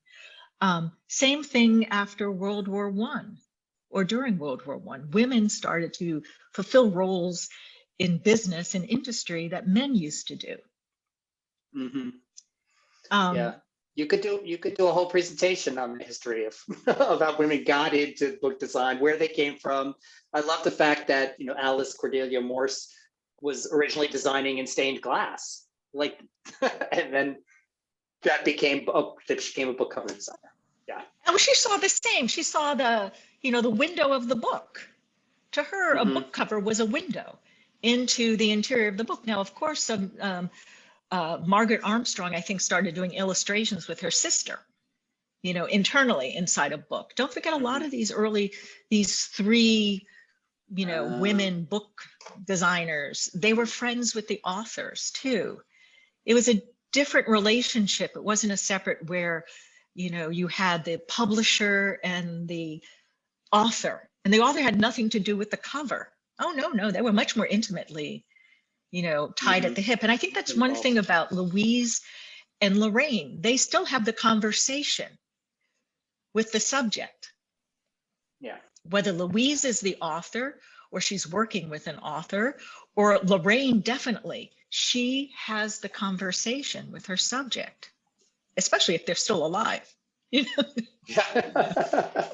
Same thing after World War I or during World War I. Women started to fulfill roles in business and industry that men used to do. You could do a whole presentation on the history of how women got into book design, where they came from. I love the fact that Alice Cordelia Morse was originally designing in stained glass, and then that became a book cover designer. Yeah. Oh, she saw the same. She saw the window of the book. To her, a book cover was a window into the interior of the book. Now, of course, Margaret Armstrong, I think, started doing illustrations with her sister, internally inside a book. Don't forget, a lot of these three women book designers. They were friends with the authors too. It was a different relationship. It wasn't a separate where, you had the publisher and the author, and the author had nothing to do with the cover. Oh, no, they were much more intimately, tied at the hip. And I think that's one thing about Louise and Lorraine. They still have the conversation with the subject. Yeah. Whether Louise is the author or she's working with an author, or Lorraine, definitely, she has the conversation with her subject, especially if they're still alive. Yeah. Yeah.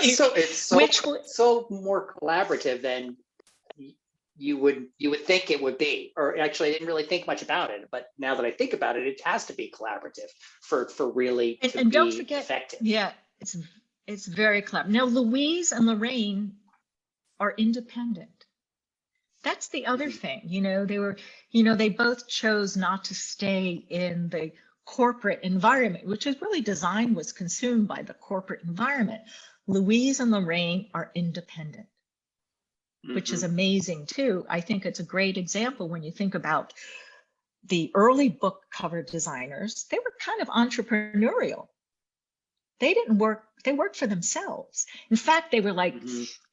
So it's so more collaborative than you would think it would be. Or actually, I didn't really think much about it, but now that I think about it, it has to be collaborative for really to be don't forget, effective. Yeah, it's very clever. Now, Louise and Lorraine are independent. That's the other thing. They both chose not to stay in the corporate environment, which is really design was consumed by the corporate environment. Louise and Lorraine are independent, which is amazing too. I think it's a great example when you think about the early book cover designers. They were kind of entrepreneurial. They didn't work, they worked for themselves. In fact, they were like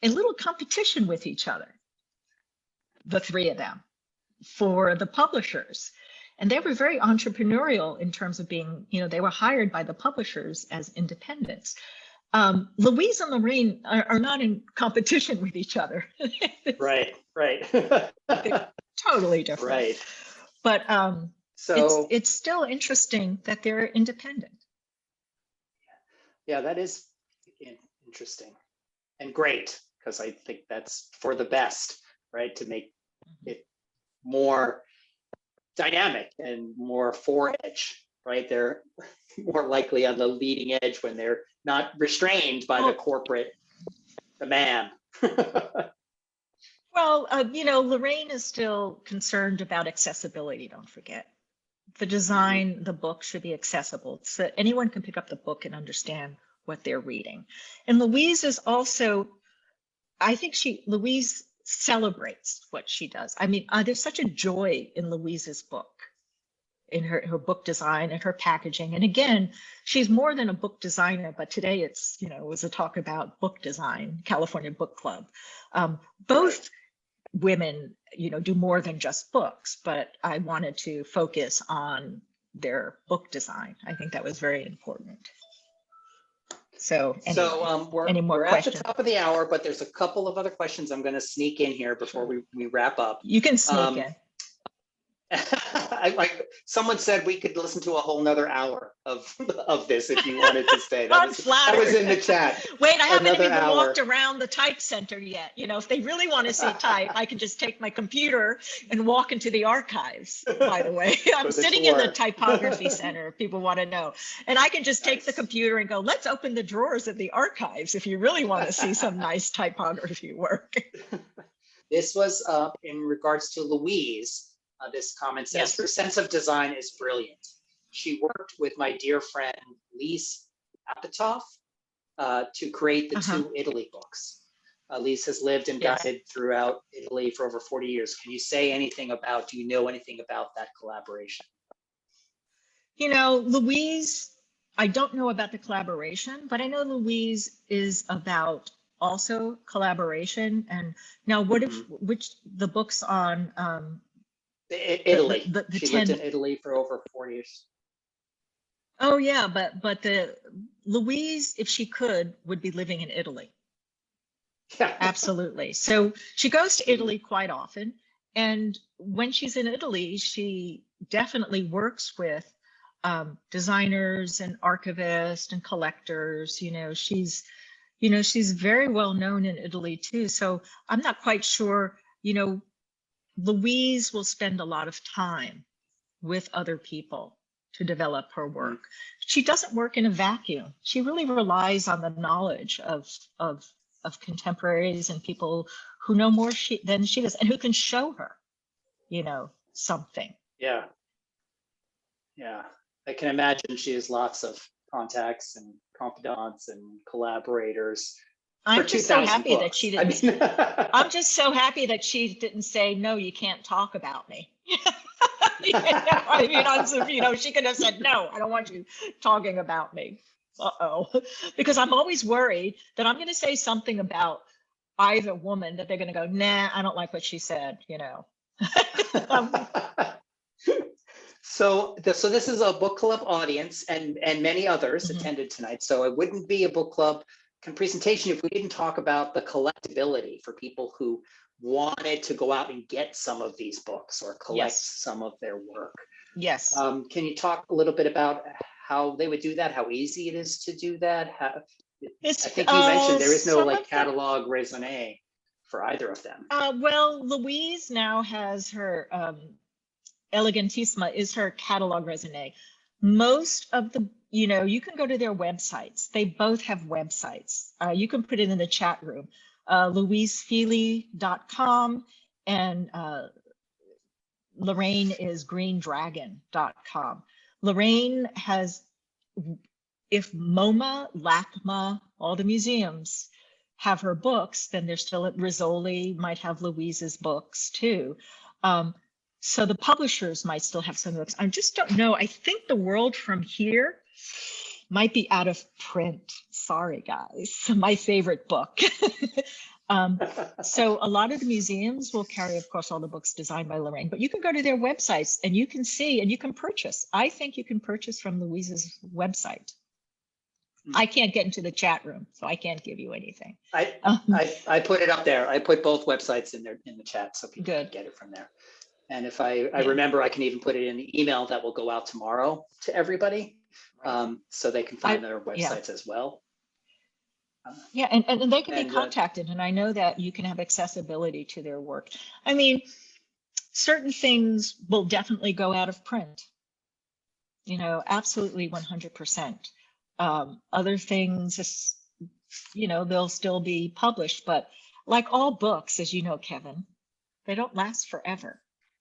in little competition with each other, the three of them, for the publishers. And they were very entrepreneurial in terms of being, they were hired by the publishers as independents. Louise and Lorraine are not in competition with each other. Right. Totally different. Right. But so it's still interesting that they're independent. Yeah, that is interesting and great, because I think that's for the best, right? To make it more dynamic and more fore-edge, right? They're more likely on the leading edge when they're not restrained by the corporate demand. Well, Lorraine is still concerned about accessibility, don't forget. The design, the book should be accessible so anyone can pick up the book and understand what they're reading. And Louise is also, I think Louise celebrates what she does. I mean, there's such a joy in Louise's book, in her book design and her packaging. And again, she's more than a book designer, but today it was a talk about book design, California Book Club. Both women, do more than just books, but I wanted to focus on their book design. I think that was very important. So, anyway, we're at the top of the hour, but there's a couple of other questions I'm going to sneak in here before we wrap up. You can sneak in. Someone said we could listen to a whole nother hour of this if you wanted to stay. That was in the chat. Wait, I haven't even walked around the type center yet. If they really want to see type, I can just take my computer and walk into the archives, by the way. I'm sitting in the typography center, if people want to know. And I can just take the computer and go, let's open the drawers of the archives if you really want to see some nice typography work. This was in regards to Louise. This comment says, her sense of design is brilliant. She worked with my dear friend Louise to create the two Italy books. Louise has lived and guided throughout Italy for over 40 years. Can you say anything about, do you know anything about that collaboration? Louise, I don't know about the collaboration, but I know Louise is about also collaboration. And now what if, the books on, Italy. She lived in Italy for over 4 years. Oh yeah, but the Louise, if she could, would be living in Italy. Yeah. Absolutely. So she goes to Italy quite often, and when she's in Italy, she definitely works with designers and archivists and collectors. She's very well known in Italy too. So I'm not quite sure. Louise will spend a lot of time with other people to develop her work. She doesn't work in a vacuum. She really relies on the knowledge of contemporaries and people who know more than she does and who can show her, something. Yeah. I can imagine she has lots of contacts and confidants and collaborators I'm just so happy that she didn't. I mean, I'm just so happy that she didn't say, no, you can't talk about me. You know, I mean, on Zoom, you know, she could have said, no, I don't want you talking about me. Uh-oh. Because I'm always worried that I'm going to say something about either woman that they're going to go, nah, I don't like what she said, you know. So this is a book club audience, and many others Mhm. attended tonight. So it wouldn't be a book club presentation if we didn't talk about the collectability for people who wanted to go out and get some of these books or collect Yes. some of their work. Yes. Can you talk a little bit about how they would do that, how easy it is to do that? I think you mentioned there is no like catalog raisonné for either of them. Well, Louise now has her Elegantissima is her catalog raisonné. Most of the, you know, you can go to their websites. They both have websites. You can put it in the chat room. LouiseFili.com and Lorraine is greendragon.com. Lorraine has, if MoMA, LACMA, all the museums have her books, then they're still at Rizzoli, might have Louise's books too. So the publishers might still have some books. I just don't know. I think The World from Here might be out of print. Sorry, guys. My favorite book. So a lot of the museums will carry, of course, all the books designed by Lorraine, but you can go to their websites and you can see and you can purchase. I think you can purchase from Louise's website. I can't get into the chat room, so I can't give you anything. I put it up there. I put both websites in the chat so people can get it from there. And if I remember, I can even put it in the email that will go out tomorrow to everybody, so they can find their websites as well. Yeah, and they can be contacted, and I know that you can have accessibility to their work. I mean, certain things will definitely go out of print, you know, absolutely 100%. Other things, you know, they'll still be published, but like all books, as you know, Kevin, they don't last forever.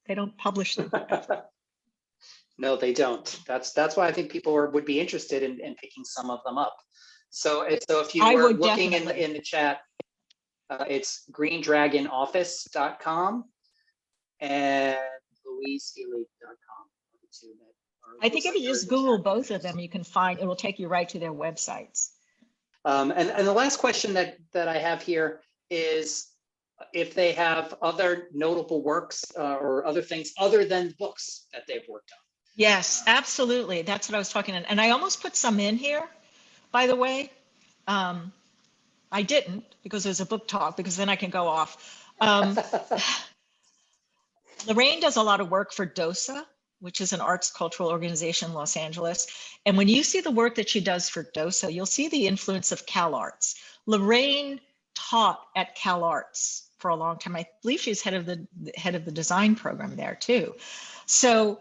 They don't publish them forever. No, they don't. That's why I think people would be interested in picking some of them up. So if you were looking in the chat, it's greendragonoffice.com and louisefili.com. I think if you just Google both of them, you can find, it will take you right to their websites. And the last question that I have here is if they have other notable works or other things other than books that they've worked on. Yes, absolutely. That's what I was talking about. And I almost put some in here, by the way. I didn't because there's a book talk, because then I can go off. Lorraine does a lot of work for DOSA, which is an arts cultural organization in Los Angeles. And when you see the work that she does for DOSA, you'll see the influence of CalArts. Lorraine taught at CalArts for a long time. I believe she's head of the design program there too. So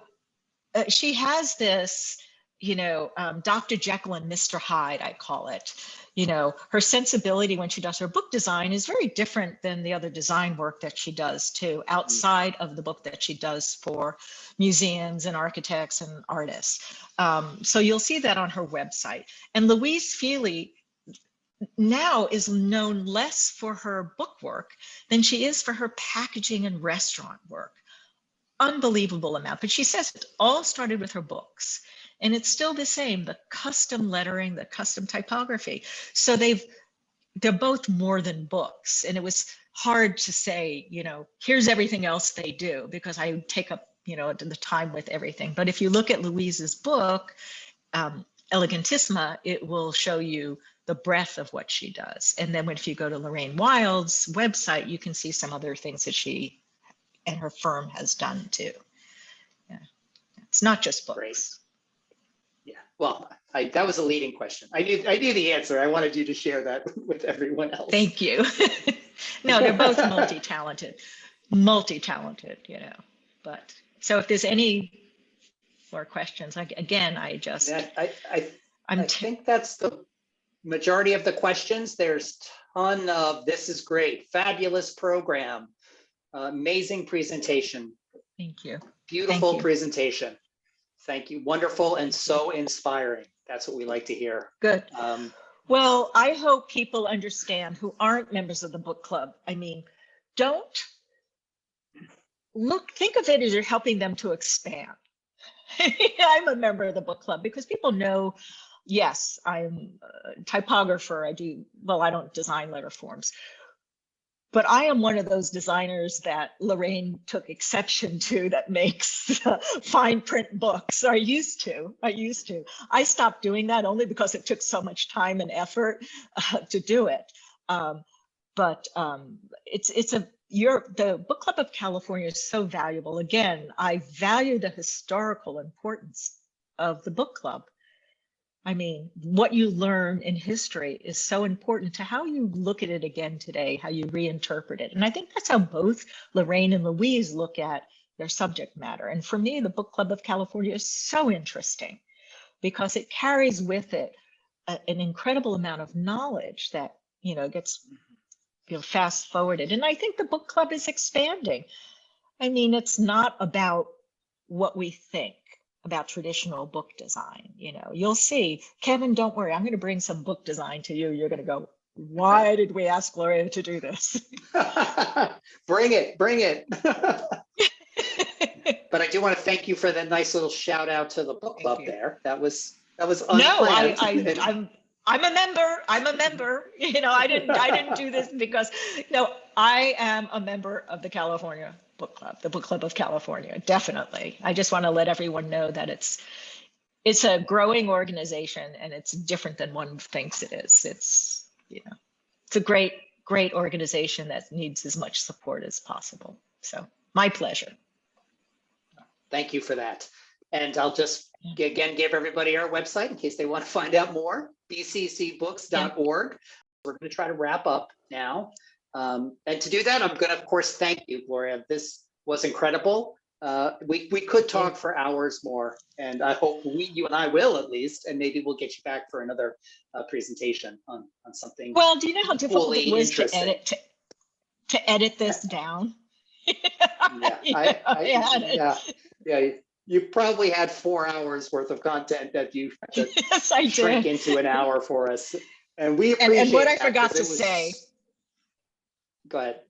she has this, you know, Dr. Jekyll and Mr. Hyde, I call it. You know, her sensibility when she does her book design is very different than the other design work that she does too, outside of the book that she does for museums and architects and artists. So you'll see that on her website. And Louise Fili now is known less for her book work than she is for her packaging and restaurant work. Unbelievable amount, but she says it all started with her books, and it's still the same, the custom lettering, the custom typography. So they're both more than books, and it was hard to say, you know, here's everything else they do, because I would take up, you know, the time with everything. But if you look at Louise's book, Elegantissima, it will show you the breadth of what she does. And then if you go to Lorraine Wild's website, you can see some other things that she and her firm has done too. Yeah, it's not just books. Great. Yeah, well, that was a leading question. I knew the answer. I wanted you to share that with everyone else. Thank you. No, they're both multi-talented, you know. But so if there's any more questions, again, I think that's the majority of the questions. There's a ton of, this is great, fabulous program. Amazing presentation. Thank you. Beautiful presentation. Thank you. Wonderful and so inspiring. That's what we like to hear. Good. Well, I hope people understand who aren't members of the book club. I mean, don't think of it as you're helping them to expand. I'm a member of the book club because people know, yes, I'm a typographer. I don't design letter forms, but I am one of those designers that Lorraine took exception to that makes fine print books. I used to. I stopped doing that only because it took so much time and effort to do it. The Book Club of California is so valuable. Again, I value the historical importance of the book club. I mean, what you learn in history is so important to how you look at it again today, how you reinterpret it. And I think that's how both Lorraine and Louise look at their subject matter. And for me, the Book Club of California is so interesting because it carries with it an incredible amount of knowledge that, gets fast forwarded. And I think the book club is expanding. I mean, it's not about what we think about traditional book design. You'll see, Kevin, don't worry, I'm going to bring some book design to you. You're going to go, why did we ask Gloria to do this? Bring it. But I do want to thank you for that nice little shout out to the book club there. That was unplanned. No, I'm a member. I didn't do this because I am a member of the California Book Club, the Book Club of California. Definitely. I just want to let everyone know that it's a growing organization and it's different than one thinks it is. It's a great organization that needs as much support as possible. So my pleasure. Thank you for that. And I'll just again give everybody our website in case they want to find out more, bccbooks.org. We're going to try to wrap up now. And to do that, I'm going to, of course, thank you, Gloria. This was incredible. We could talk for hours more, and I hope you and I will at least, and maybe we'll get you back for another presentation on something. Well, do you know how difficult it was to edit this down? Yeah. You probably had 4 hours worth of content that you had to shrink into an hour for us, and we appreciate. And what I forgot to say. Go ahead.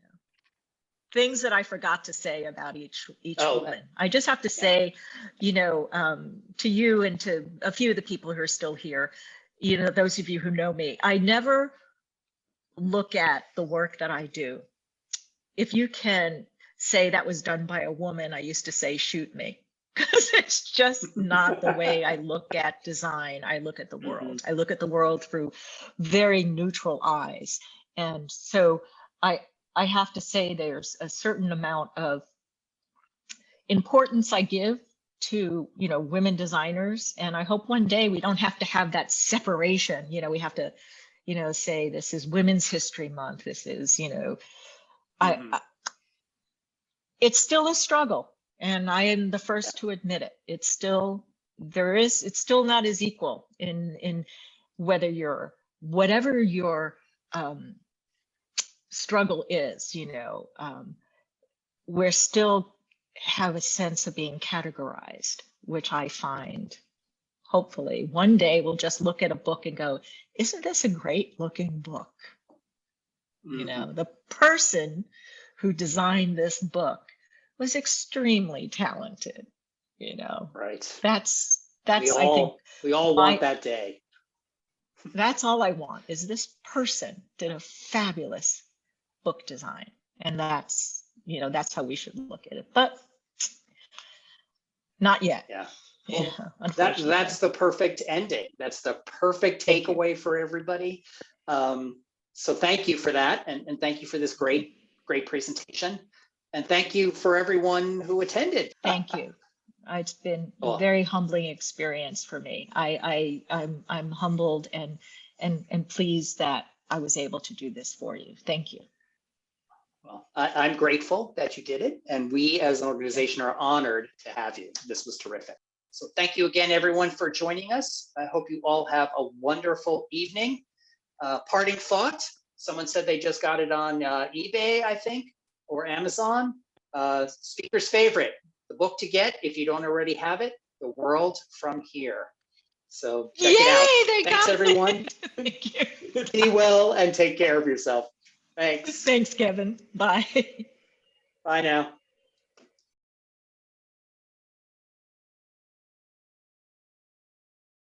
Things that I forgot to say about each woman. I just have to say, to you and to a few of the people who are still here, those of you who know me, I never look at the work that I do. If you can say that was done by a woman, I used to say, shoot me. Because it's just not the way I look at design. I look at the world. I look at the world through very neutral eyes. And so I have to say there's a certain amount of importance I give to, women designers. And I hope one day we don't have to have that separation. We have to, say this is Women's History Month. This is, it's still a struggle. And I am the first to admit it. It's still not as equal in whatever your struggle is, we're still have a sense of being categorized, which I find hopefully one day we'll just look at a book and go, isn't this a great looking book? The person who designed this book was extremely talented, Right. That's I think we all want that day. That's all I want is this person did a fabulous book design. And that's how we should look at it, but not yet. Yeah. That's the perfect ending. That's the perfect takeaway for everybody. So thank you for that. And thank you for this great presentation. And thank you for everyone who attended. Thank you. It's been a very humbling experience for me. I'm humbled and pleased that I was able to do this for you. Thank you. Well, I'm grateful that you did it, and we as an organization are honored to have you. This was terrific. So thank you again, everyone, for joining us. I hope you all have a wonderful evening. Parting thought, someone said they just got it on eBay, I think, or Amazon. Speaker's favorite, the book to get if you don't already have it, The World from Here. So check it out. Thanks, everyone. Thank you. Be well and take care of yourself. Thanks. Thanks, Kevin. Bye. Bye now.